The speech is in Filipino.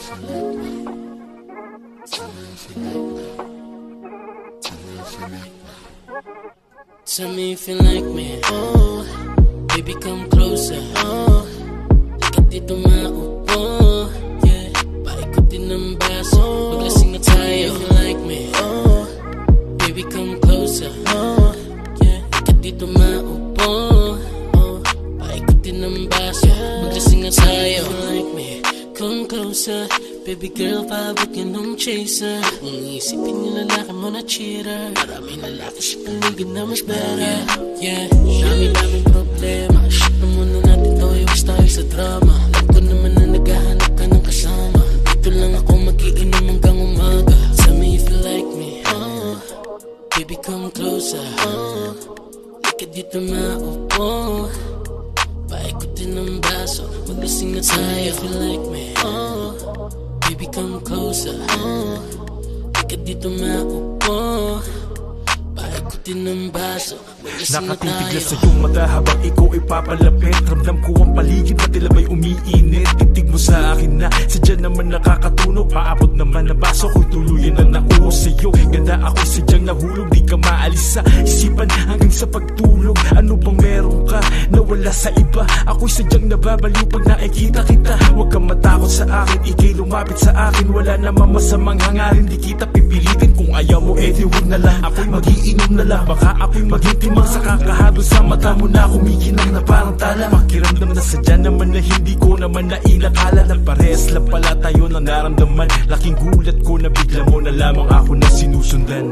Tell me if you like me, oh. Baby, come closer, oh. Likat dito maupo, yeah. Paikutin ng baso, maglasing na tayo. If you like me, oh. Baby, come closer, oh. Yeah. Likat dito maupo, oh. Paikutin ng baso, maglasing na tayo. If you like me, come closer. Baby girl, pabot ka nung chaser. Kung iisipin yung lalaki mo na cheater, maraming lalaki sa paligid na mas better. Yeah, dami-daming problema. Shit na muna natin to, iwas tayo sa drama. Alam ko naman na naghahanap ka ng kasama. Dito lang ako mag-iinom hanggang umaga. Tell me if you like me, oh. Baby, come closer, oh. Likat dito maupo, paikutin ng baso, maglasing na tayo. If you like me, oh. Baby, come closer, oh. Likat dito maupo, paikutin ng baso, maglasing na tayo. Nakatitig na sa iyong mata habang ikaw ay papalapit. Ramdam ko ang paligid na tila may umiinit. Titig mo sa akin na sadya naman nakakatunog. Paabot naman na baso ko'y tuluyan na nauho sa'yo. Ganda ako'y sadyang nahulog, di ka maalis sa isipan hanggang sa pagtulog. Ano bang meron ka na wala sa iba? Ako'y sadyang nababaliw pag nakikita kita. Huwag kang matakot sa akin, ikay lumapit sa akin. Wala namang masamang hangarin, di kita pipilitin. Kung ayaw mo, edi huwag na lang. Ako'y magiinom na lang, baka ako'y maging timang sa kakahalo sa mata mo na kumikinang na parang tala. Makiramdam na sadya naman na hindi ko naman nainakala na parehas lang pala tayo na naramdaman. Laking gulat ko na bigla mo na lamang ako na sinusundan.